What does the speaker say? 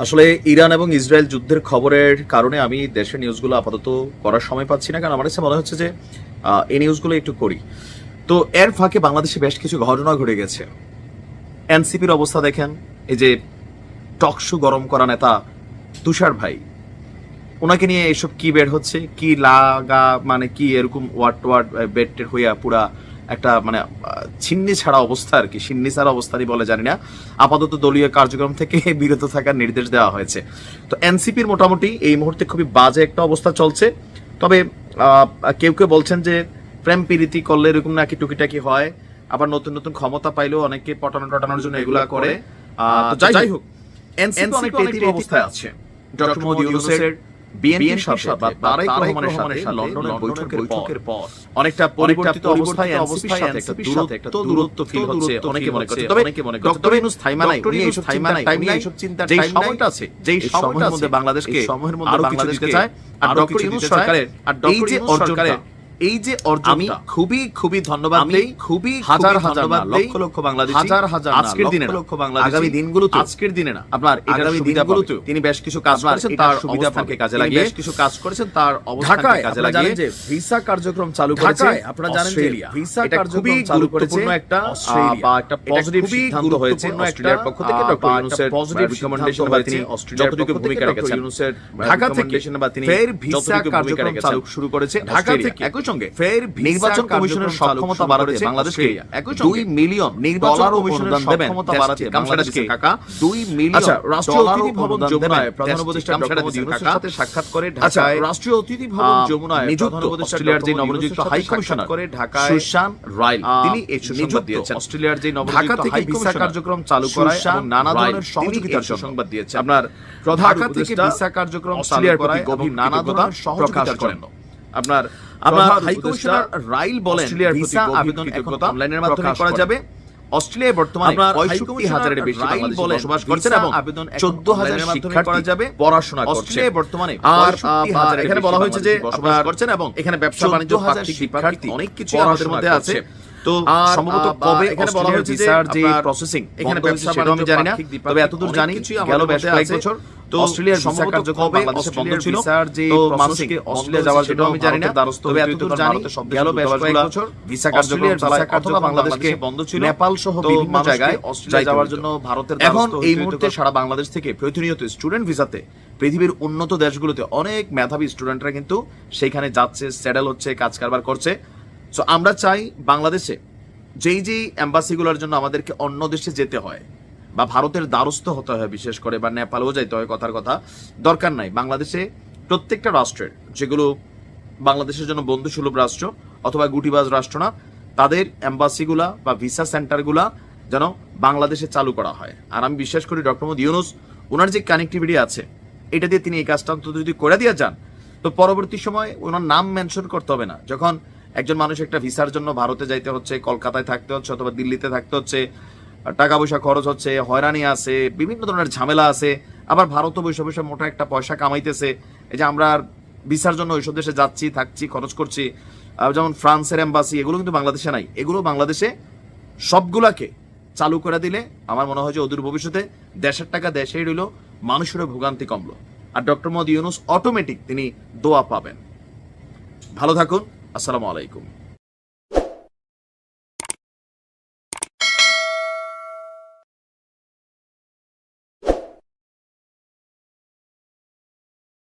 আসলে ইরান এবং ইসরায়েল যুদ্ধের খবরের কারণে আমি দেশের নিউজগুলো আপাতত করার সময় পাচ্ছি না, কারণ আমার কাছে মনে হচ্ছে যে এই নিউজগুলো একটু করি। তো এর ফাঁকে বাংলাদেশে বেশ কিছু ঘটনা ঘটে গেছে। এনসিপির অবস্থা দেখেন, এই যে টকশো গরম করা নেতা তুষার ভাই, ওনাকে নিয়ে এসব কি বের হচ্ছে, কি লাগা মানে কি এরকম ওয়ার্ড বেডটের হইয়া পুরা একটা মানে ছিন্নি ছাড়া অবস্থা আর কি, সিন্নি ছাড়া অবস্থারই বলে জানি না, আপাতত দলীয় কার্যক্রম থেকে বিরত থাকার নির্দেশ দেওয়া হয়েছে। তো এনসিপির মোটামুটি এই মুহূর্তে খুবই বাজে একটা অবস্থা চলছে। তবে কেউ কেউ বলছেন যে প্রেম প্রীতি করলে এরকম নাকি টুকিটাকি হয়, আবার নতুন নতুন ক্ষমতা পাইলেও অনেকে পটানোর জন্য এগুলা করে। যাই হোক, এনসিপি অনেক তেতির অবস্থায় আছে। ডক্টর মোহাম্মদ ইউনূসের বিএনপির সাথে বা তারেক রহমানের সাথে লন্ডনের বৈঠকের পর অনেকটা পরিবর্তিত অবস্থায় এনসিপির সাথে একটা দূরত্ব ফিল হচ্ছে অনেকে মনে করছে। তবে ডক্টর ইউনূস থাইমা নাই, উনি এইসব চিন্তা যেই সময়টা আছে, যেই সময়ের মধ্যে বাংলাদেশকে আরো কিছু দিতে চায়, আর ডক্টর ইউনূস সরকারের এই যে অর্জন আমি খুবই ধন্যবাদ দেই, খুবই হাজার লক্ষ বাংলাদেশী, হাজার আজকের দিনে লক্ষ বাংলাদেশী, আগামী দিনগুলোতে, আজকের দিনে না আপনার আগামী দিনগুলোতে তিনি বেশ কিছু কাজ করেছেন, তার সুবিধাকে কাজে লাগিয়ে বেশ কিছু কাজ করেছেন, তার অবস্থানকে কাজে লাগিয়ে যে ভিসা কার্যক্রম চালু করেছে। আপনারা জানেন যে ভিসা কার্যক্রম চালু করেছে একটা বা একটা পজিটিভ সিদ্ধান্ত হয়েছে অস্ট্রেলিয়ার পক্ষ থেকে। ডক্টর ইউনূসের পজিটিভ রিকমেন্ডেশন বা তিনি অস্ট্রেলিয়ার যতটুকু ভূমিকা রেখেছেন, ঢাকা থেকে বা তিনি ফের ভিসা কার্যক্রম চালু শুরু করেছে ঢাকা থেকে। একই সঙ্গে ফের নির্বাচন কমিশনের সক্ষমতা বাড়াতে বাংলাদেশকে 2 মিলিয়ন ডলার অনুদান দেবেন, ক্ষমতা বাড়াতে বাংলাদেশকে 2 মিলিয়ন। আচ্ছা, রাষ্ট্রীয় অতিথি ভবন যমুনায় প্রধান উপদেষ্টা ডক্টর মোহাম্মদ ইউনূসের সাথে সাক্ষাৎ করে ঢাকায় রাষ্ট্রীয় অতিথি ভবন যমুনায় নিযুক্ত অস্ট্রেলিয়ার যে নবনিযুক্ত হাই কমিশনার করে ঢাকায় সুশান রাইল, তিনি এই সংবাদ দিয়েছেন অস্ট্রেলিয়ার যে নবনিযুক্ত হাই ভিসা কার্যক্রম চালু করায় এবং নানা ধরনের সহযোগিতার সংবাদ দিয়েছেন। আপনার প্রধান থেকে ভিসা কার্যক্রম চালু করায় গভীর নানা ধরনের সহযোগিতা করেন। আপনার হাই কমিশনার রাইল বলেন ভিসা আবেদন এখন অনলাইনের মাধ্যমে করা যাবে। অস্ট্রেলিয়ায় বর্তমানে 65,000-এর বেশি বাংলাদেশি বসবাস করছেন এবং 14,000-এর মাধ্যমে করা যাবে পড়াশোনা করছে। অস্ট্রেলিয়ায় বর্তমানে 65,000 এখানে বলা হয়েছে যে বসবাস করছেন এবং এখানে ব্যবসা বাণিজ্য, পাক্ষিক শিক্ষার্থী অনেক কিছু আমাদের মধ্যে আছে। তো সম্ভবত কবে এখানে বলা হয়েছে যে যে প্রসেসিং এখানে ব্যবসা বাণিজ্য আমি জানি না, তবে এতদূর জানি গেল বেশ কয়েক বছর তো অস্ট্রেলিয়ার ভিসা কার্যক্রম বাংলাদেশে বন্ধ ছিল। তো মানুষকে অস্ট্রেলিয়া যাওয়ার জন্য আমি জানি না, তবে এতদূর জানি গেল বেশ কয়েক বছর ভিসা কার্যক্রম চালায় অথবা বাংলাদেশকে বন্ধ ছিল, নেপাল সহ বিভিন্ন জায়গায় অস্ট্রেলিয়া যাওয়ার জন্য ভারতের এখন এই মুহূর্তে সারা বাংলাদেশ থেকে প্রতিনিয়ত স্টুডেন্ট ভিসাতে পৃথিবীর উন্নত দেশগুলোতে অনেক মেধাবী স্টুডেন্টরা কিন্তু সেইখানে যাচ্ছে, সেটেল হচ্ছে, কাজ কারবার করছে। সো আমরা চাই বাংলাদেশে যেই এম্বাসিগুলোর জন্য আমাদেরকে অন্য দেশে যেতে হয় বা ভারতের দ্বারস্থ হতে হয়, বিশেষ করে বা নেপালেও যাইতে হয়, কথার কথা দরকার নাই। বাংলাদেশে প্রত্যেকটা রাষ্ট্রের যেগুলো বাংলাদেশের জন্য বন্ধুসুলভ রাষ্ট্র অথবা গুটিবাজ রাষ্ট্র না, তাদের এম্বাসিগুলা বা ভিসা সেন্টারগুলা যেন বাংলাদেশে চালু করা হয়। আর আমি বিশ্বাস করি ডক্টর মোহাম্মদ ইউনূস ওনার যে কানেক্টিভিটি আছে এটা দিয়ে তিনি এই কাজটা অন্তত যদি করে দিয়ে যান, তো পরবর্তী সময় ওনার নাম মেনশন করতে হবে না। যখন একজন মানুষ একটা ভিসার জন্য ভারতে যাইতে হচ্ছে, কলকাতায় থাকতে হচ্ছে অথবা দিল্লিতে থাকতে হচ্ছে, টাকা পয়সা খরচ হচ্ছে, হয়রানি আছে, বিভিন্ন ধরনের ঝামেলা আছে, আবার ভারতও বৈশা বৈশা মোটা একটা পয়সা কামাইতেছে। এই যে আমরা ভিসার জন্য ওইসব দেশে যাচ্ছি, থাকছি, খরচ করছি, যেমন ফ্রান্সের এম্বাসি, এগুলো কিন্তু বাংলাদেশে নাই। এগুলো বাংলাদেশে সবগুলাকে চালু করে দিলে আমার মনে হয় যে অদূর ভবিষ্যতে দেশের টাকা দেশেই রইল, মানুষেরও ভোগান্তি কমলো, আর ডক্টর মোহাম্মদ ইউনূস অটোমেটিক তিনি দোয়া পাবেন। ভালো থাকুন, আসসালামু আলাইকুম।